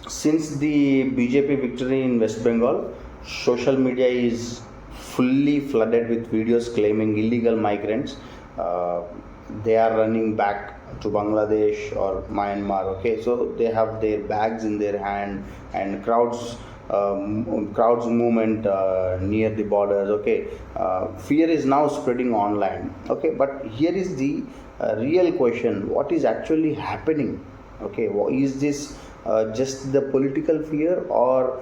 Since the BJP victory in West Bengal, social media is fully flooded with videos claiming illegal migrants. Uh, they are running back to Bangladesh or Myanmar. Okay, so they have their bags in their hand and crowds movement near the borders. Okay, fear is now spreading online. Okay, but here is the real question: what is actually happening? Okay, is this just the political fear, or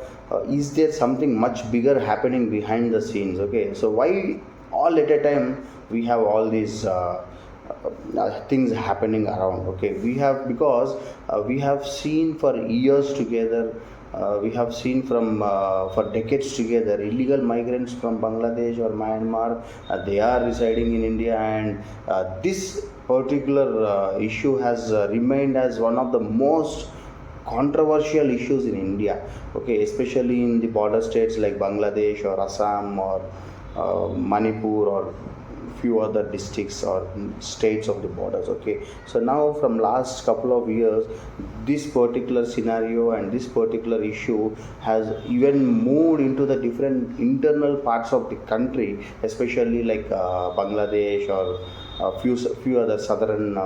is there something much bigger happening behind the scenes? Okay, so why all at a time we have all these things happening around? Okay, we have, because we have seen for years together, we have seen from for decades together, illegal migrants from Bangladesh or Myanmar, they are residing in India, and this particular issue has remained as one of the most controversial issues in India. Okay, especially in the border states like Bangladesh or Assam or Manipur or few other districts or states of the borders. Okay, so now from last couple of years, this particular scenario and this particular issue has even moved into the different internal parts of the country, especially like Bangladesh or few other southern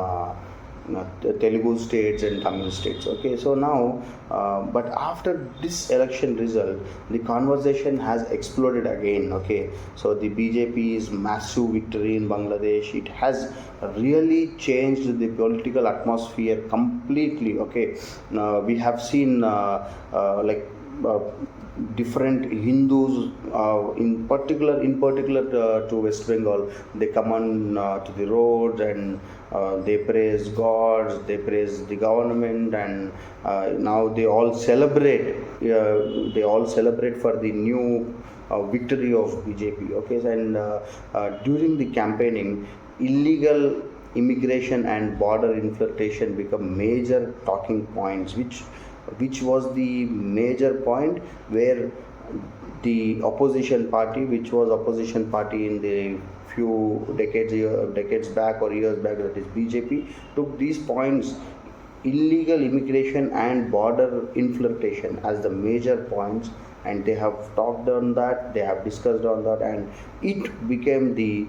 Telugu states and Tamil states. Okay, so now, but after this election result, the conversation has exploded again. Okay, so the BJP's massive victory in Bangladesh, it has really changed the political atmosphere completely. Okay, we have seen uh, different Hindus, in particular to West Bengal, they come on to the roads and they praise gods, they praise the government, and now they all celebrate. They all celebrate for the new victory of BJP. Okay, and during the campaigning, illegal immigration and border infiltration become major talking points, which was the major point where the opposition party, which was opposition party in the few decades back or years back, that is BJP, took these points, illegal immigration and border infiltration, as the major points, and they have talked on that, they have discussed on that, and it became the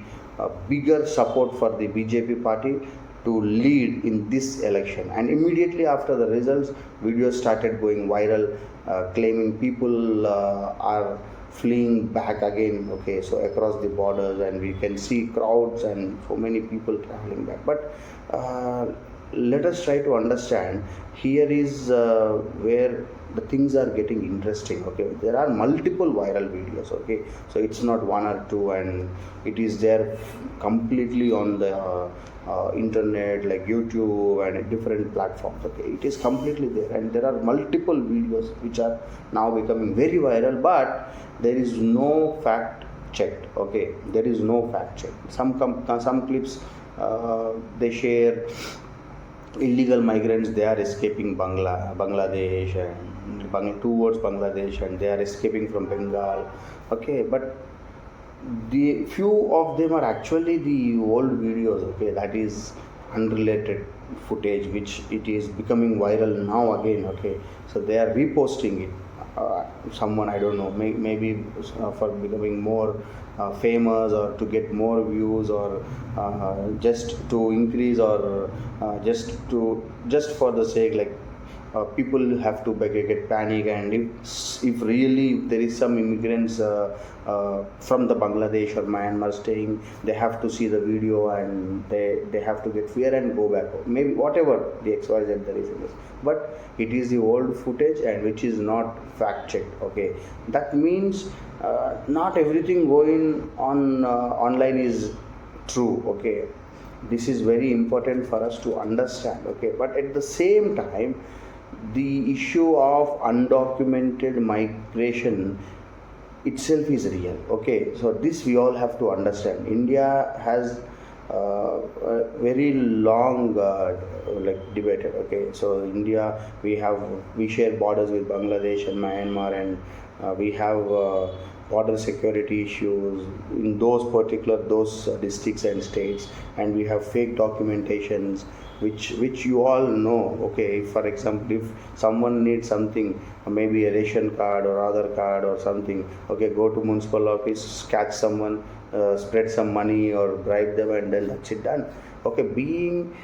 bigger support for the BJP party to lead in this election. And immediately after the results, videos started going viral, claiming people are fleeing back again. Okay, so across the borders, and we can see crowds and so many people traveling back. But let us try to understand. Here is where the things are getting interesting. Okay, there are multiple viral videos. Okay, so it's not one or two, and it is there completely on the internet like YouTube and different platforms. Okay, it is completely there, and there are multiple videos which are now becoming very viral, but there is no fact checked. Okay, there is no fact check. Some clips they share illegal migrants, they are escaping Bangladesh and towards Bangladesh, and they are escaping from Bengal. Okay, but the few of them are actually the old videos. Okay, that is unrelated footage, which it is becoming viral now again. Okay, so they are reposting it. Someone, I don't know, maybe for becoming more famous, or to get more views, or just to increase, or just for the sake, like people have to get panic, and if really if there is some immigrants from the Bangladesh or Myanmar staying, they have to see the video, and they have to get fear and go back, maybe whatever the XYZ the reason is. But it is the old footage, and which is not fact checked. Okay, that means not everything going on online is true. Okay, this is very important for us to understand. Okay, but at the same time, the issue of undocumented migration itself is real. Okay, so this we all have to understand. India has a very long debated. Okay, so India, we share borders with Bangladesh and Myanmar, and we have border security issues in those districts and states, and we have fake documentations, which you all know. Okay, if, for example, if someone needs something, maybe a ration card or Aadhaar card or something, okay, go to municipal office, catch someone, spread some money or bribe them, and then that's it done. Okay, being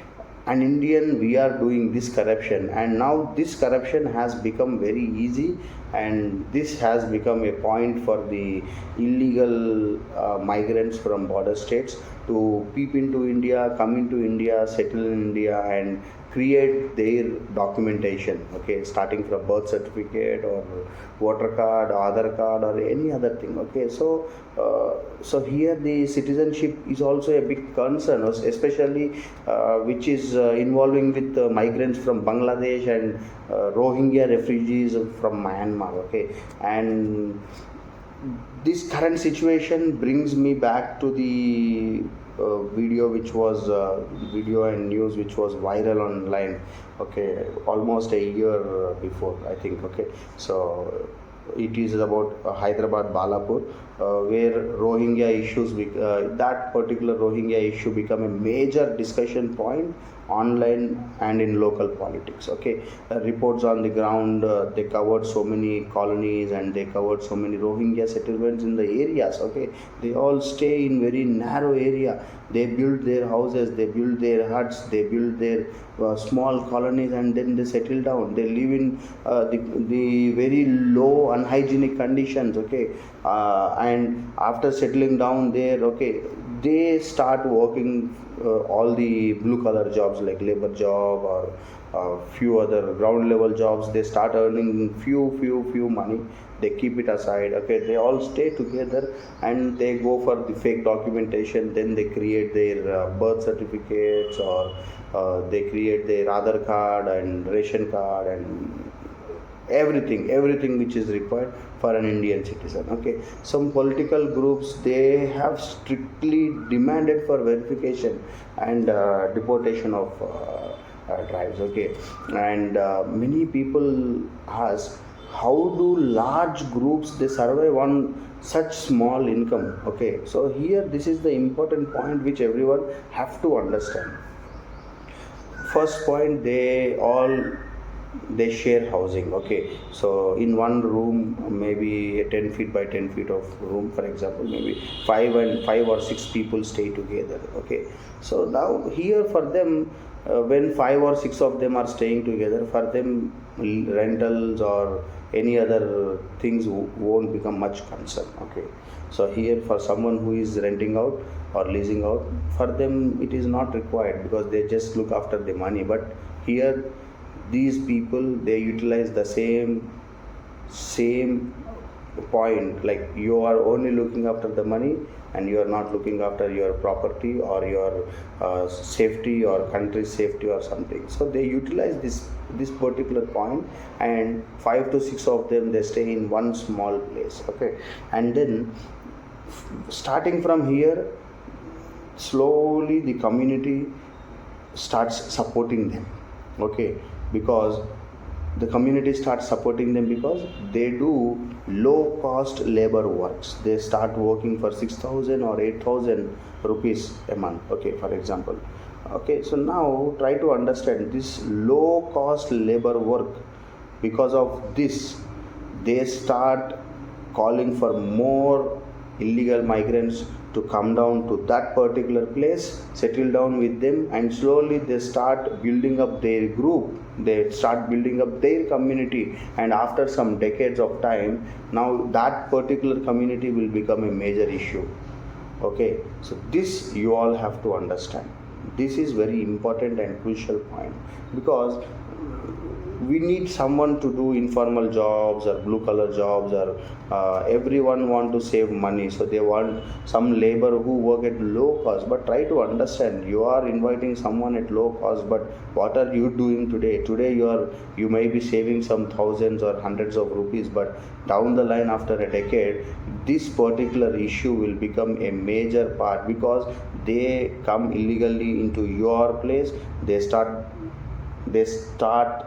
an Indian, we are doing this corruption, and now this corruption has become very easy, and this has become a point for the illegal migrants from border states to peep into India, come into India, settle in India, and create their documentation. Okay, starting from birth certificate or voter card, Aadhaar card, or any other thing. Okay, so here the citizenship is also a big concern, especially which is involving with migrants from Bangladesh and Rohingya refugees from Myanmar. Okay, and this current situation brings me back to the video and news which was viral online. Okay, almost a year before, I think. Okay, so it is about Hyderabad Balapur, where Rohingya issues, that particular Rohingya issue become a major discussion point online and in local politics. Okay, reports on the ground, they covered so many colonies and they covered so many Rohingya settlements in the areas. Okay, they all stay in very narrow area. They build their houses, they build their huts, they build their small colonies, and then they settle down. They live in the very low unhygienic conditions. Okay, and after settling down there, okay, they start working all the blue collar jobs like labor job or few other ground level jobs. They start earning few money. They keep it aside. Okay, they all stay together and they go for the fake documentation. Then they create their birth certificates, or they create their Aadhaar card and ration card and everything which is required for an Indian citizen. Okay, some political groups, they have strictly demanded for verification and deportation of tribes. Okay, and many people ask, how do large groups they survive on such small income? Okay, so here this is the important point which everyone have to understand. First point, they share housing. Okay, so in one room, maybe 10 feet by 10 feet of room, for example, maybe five or six people stay together. Okay, so now here for them, when five or six of them are staying together, for them rentals or any other things won't become much concern. Okay, so here for someone who is renting out or leasing out, for them it is not required because they just look after the money. But here these people, they utilize the same point, like you are only looking after the money and you are not looking after your property or your safety or country's safety or something. So they utilize this particular point, and 5 to 6 of them, they stay in one small place. Okay, and then starting from here, slowly the community starts supporting them. Okay, because the community starts supporting them because they do low cost labor works. They start working for 6,000 or 8,000 rupees a month. Okay, for example. Okay, so now try to understand this low cost labor work. Because of this, they start calling for more illegal migrants to come down to that particular place, settle down with them, and slowly they start building up their group, they start building up their community, and after some decades of time, now that particular community will become a major issue. Okay, so this you all have to understand. This is very important and crucial point, because we need someone to do informal jobs or blue collar jobs, or everyone want to save money, so they want some labor who work at low cost. But try to understand, you are inviting someone at low cost, but what are you doing today? You may be saving some thousands or hundreds of rupees, but down the line, after a decade, this particular issue will become a major part, because they come illegally into your place. They start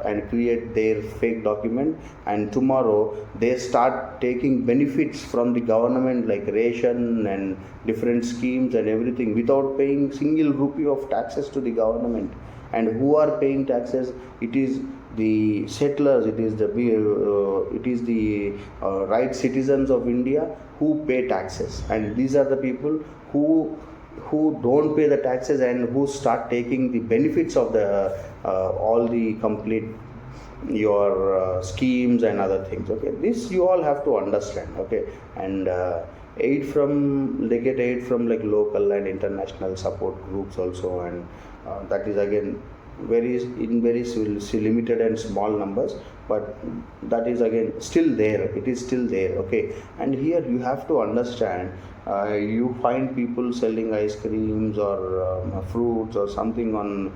and create their fake document, and tomorrow they start taking benefits from the government, like ration and different schemes and everything, without paying single rupee of taxes to the government. and who are paying taxes? It is the settlers, it is the right citizens of India who pay taxes, and these are the people who don't pay the taxes and who start taking the benefits of the all the complete your schemes and other things. Okay, this you all have to understand. Okay, and aid from they get aid from like local and international support groups also, and that is again very limited and small numbers, but that is again still there, it is still there. Okay, and here you have to understand, you find people selling ice creams or fruits or something on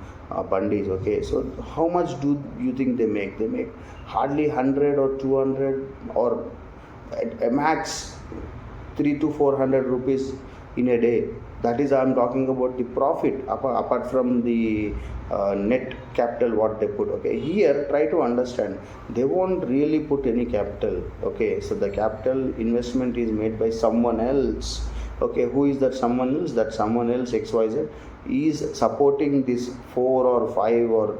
bandis. Okay, so how much do you think they make? They make hardly 100 or 200 or at a max 3 to 400 rupees in a day. That is, I am talking about the profit apart from the net capital what they put. Okay, here try to understand, they won't really put any capital. Okay, so the capital investment is made by someone else. Okay, who is that someone else? That someone else, XYZ, is supporting this 4 or 5 or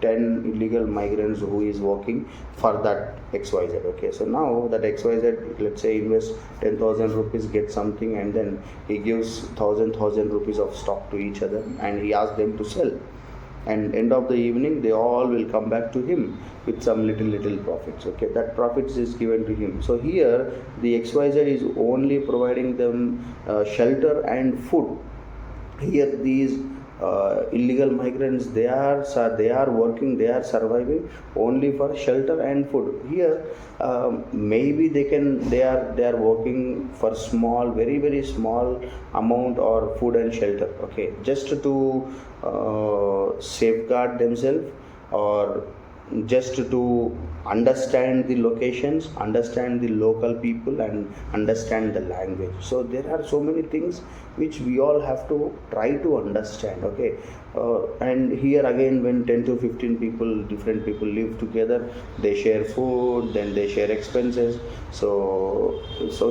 10 illegal migrants who is working for that XYZ. Okay, so now that XYZ, let's say, invest 10,000 rupees, get something, and then he gives 1,000 rupees of stock to each other, and he asks them to sell, and end of the evening they all will come back to him with some little profits. Okay, that profits is given to him. So here the XYZ is only providing them shelter and food. Here these illegal migrants, they are working, they are surviving only for shelter and food. Here maybe they are working for small, very small amount or food and shelter. Okay, just to safeguard themselves, or just to understand the locations, understand the local people, and understand the language. So there are so many things which we all have to try to understand. Okay, and here again, when 10 to 15 people, different people live together, they share food, then they share expenses. So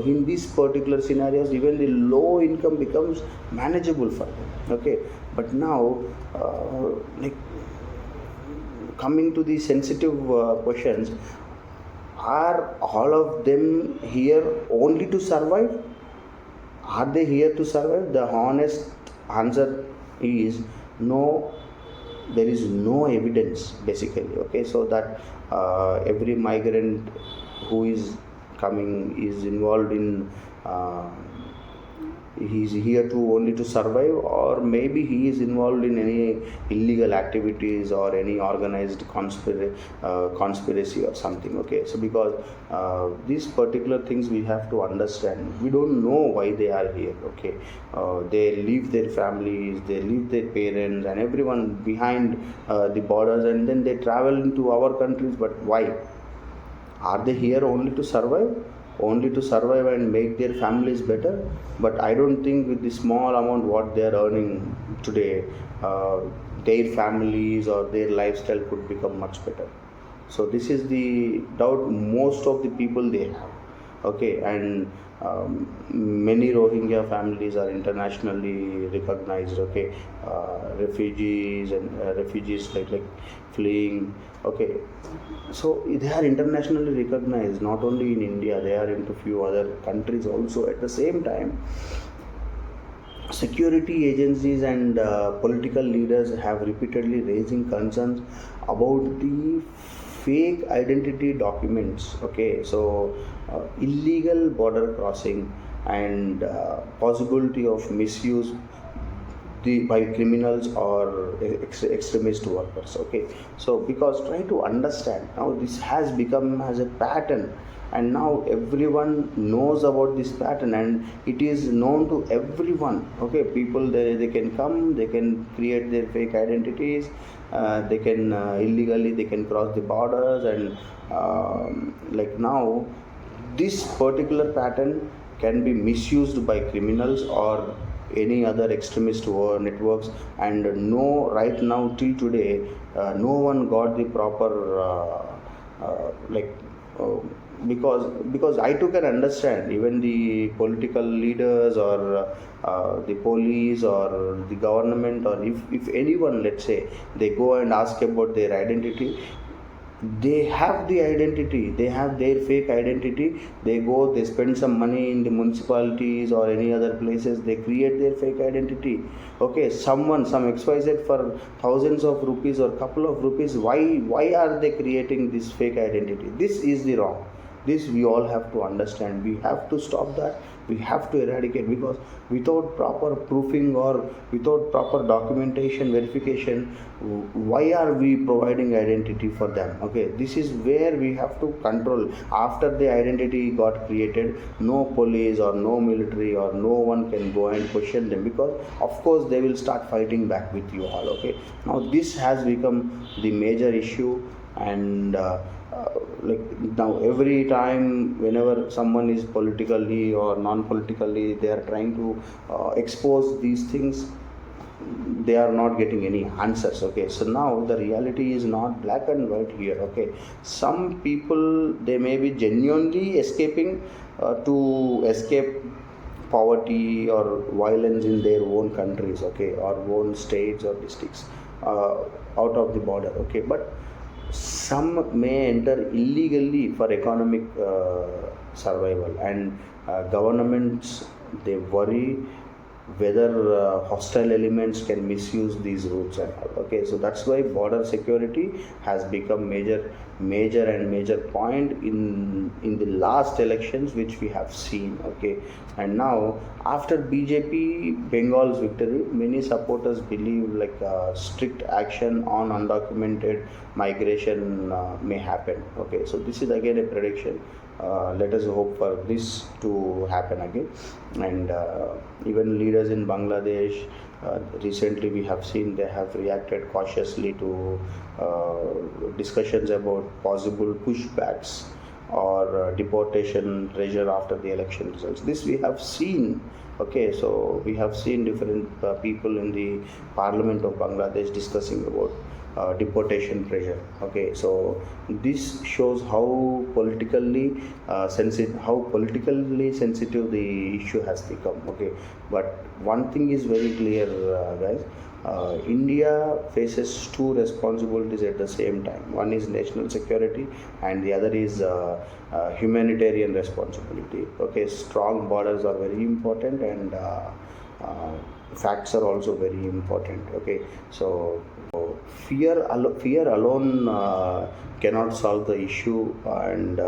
in these particular scenarios, even the low income becomes manageable for them. Okay, but now like coming to the sensitive questions, are all of them here only to survive? Are they here to survive? The honest answer is no. There is no evidence basically. Okay, so that every migrant who is coming is involved in he is here to only to survive, or maybe he is involved in any illegal activities or any organized conspiracy or something. Okay, so because these particular things we have to understand, we don't know why they are here. Okay, they leave their families, they leave their parents and everyone behind the borders, and then they travel into our countries. But why? Are they here only to survive? Only to survive and make their families better? But I don't think with the small amount what they are earning today, their families or their lifestyle could become much better. So this is the doubt most of the people they have. Okay, and many Rohingya families are internationally recognized. Okay, refugees and refugees like fleeing. Okay, so they are internationally recognized, not only in India, they are into few other countries also. At the same time, security agencies and political leaders have repeatedly raising concerns about the fake identity documents. Okay, so illegal border crossing and possibility of misuse by criminals or extremist workers. Okay, so because try to understand, now this has become as a pattern, and now everyone knows about this pattern and it is known to everyone. Okay, people they can come, they can create their fake identities, they can illegally they can cross the borders, and like now this particular pattern can be misused by criminals or any other extremist networks. And no, right now till today no one got the proper like uh, because I too can understand even the political leaders or the police or the government, or if anyone, let's say, they go and ask about their identity. They have the identity, they have their fake identity. They go, they spend some money in the municipalities or any other places, they create their fake identity. Okay, someone, some XYZ, for thousands of rupees or couple of rupees, why are they creating this fake identity? This is the wrong. This we all have to understand. We have to stop that. We have to eradicate, because without proper proofing or without proper documentation verification, why are we providing identity for them? Okay, this is where we have to control. After the identity got created, no police or no military or no one can go and question them, because of course they will start fighting back with you all. Okay, now this has become the major issue. And like now, every time whenever someone is politically or non-politically, they are trying to expose these things, they are not getting any answers. Okay, so now the reality is not black and white here. Okay, some people, they may be genuinely escaping to escape poverty or violence in their own countries, okay, or own states or districts, out of the border. Okay, but some may enter illegally for economic survival, and governments, they worry whether hostile elements can misuse these routes and all. Okay, so that's why border security has become major point in the last elections which we have seen. Okay, and now after BJP Bengal's victory, many supporters believe like strict action on undocumented migration may happen. Okay, so this is again a prediction. Let us hope for this to happen again. And even leaders in Bangladesh, recently we have seen they have reacted cautiously to discussions about possible pushbacks or deportation pressure after the election results. This we have seen. Okay, so we have seen different people in the parliament of Bangladesh discussing about deportation pressure. Okay, so this shows how politically sensitive the issue has become. Okay, but one thing is very clear, guys. India faces two responsibilities at the same time. One is national security, and the other is humanitarian responsibility. Okay, strong borders are very important, and facts are also very important. Okay, so fear alone cannot solve the issue, and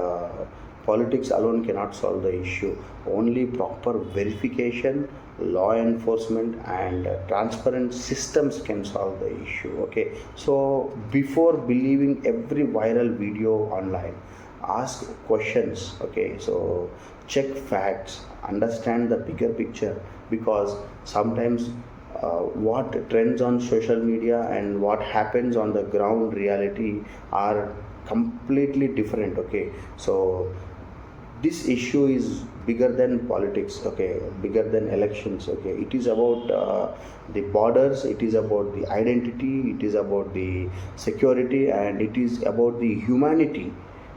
politics alone cannot solve the issue. Only proper verification, law enforcement, and transparent systems can solve the issue. Okay, so before believing every viral video online, ask questions. Okay, so check facts, understand the bigger picture, because sometimes what trends on social media and what happens on the ground reality are completely different. Okay, so this issue is bigger than politics. Okay, bigger than elections. Okay, it is about the borders, it is about the identity, it is about the security, and it is about the humanity.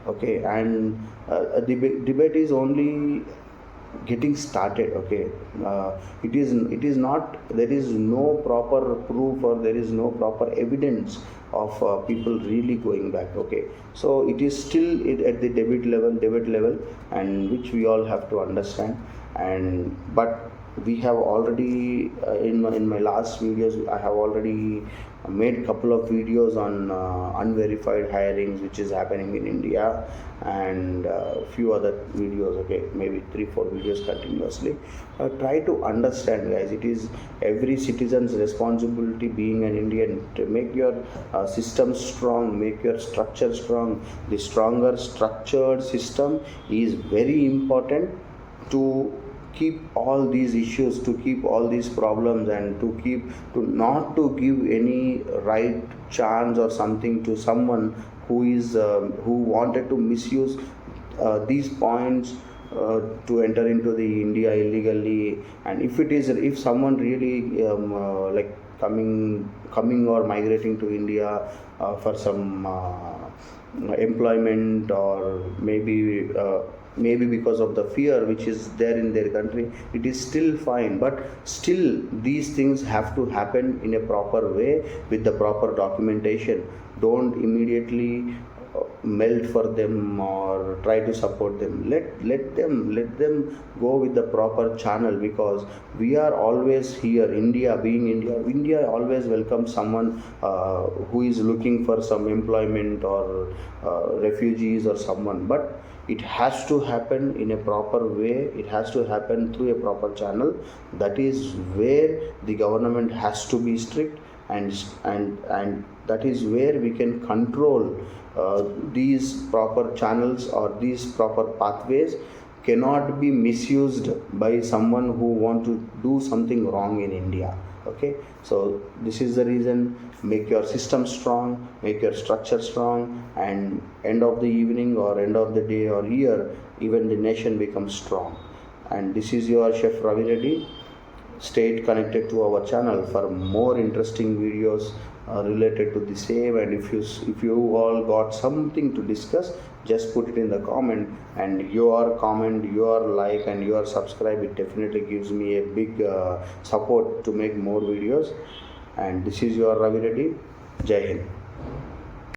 Okay, and the debate is only getting started. Okay, it is not, there is no proper proof or there is no proper evidence of people really going back. Okay, so it is still at the debate level, and which we all have to understand. And but we have already in my last videos, I have already made a couple of videos on unverified hirings which is happening in India, and a few other videos. Okay, maybe 3-4 videos continuously. Try to understand, guys, it is every citizen's responsibility, being an Indian, to make your system strong, make your structure strong. The stronger structured system is very important to keep all these issues, to keep all these problems, and to not to give any right chance or something to someone who wanted to misuse these points to enter into the India illegally. And if someone really coming or migrating to India for some employment, or maybe because of the fear which is there in their country, it is still fine. But still these things have to happen in a proper way with the proper documentation. Don't immediately melt for them or try to support them. Let them go with the proper channel, because we are always here. India being India always welcomes someone who is looking for some employment, or refugees or someone. But it has to happen in a proper way, it has to happen through a proper channel. That is where the government has to be strict, and that is where we can control these proper channels, or these proper pathways cannot be misused by someone who want to do something wrong in India. Okay, so this is the reason. Make your system strong, make your structure strong, and end of the evening or end of the day or year, even the nation becomes strong. And this is your chef Ravi Reddy. Stay connected to our channel for more interesting videos related to the same. And if you all got something to discuss, just put it in the comment. And your comment, your like, and your subscribe, it definitely gives me a big support to make more videos. And this is your Ravi Reddy. Jai Hind.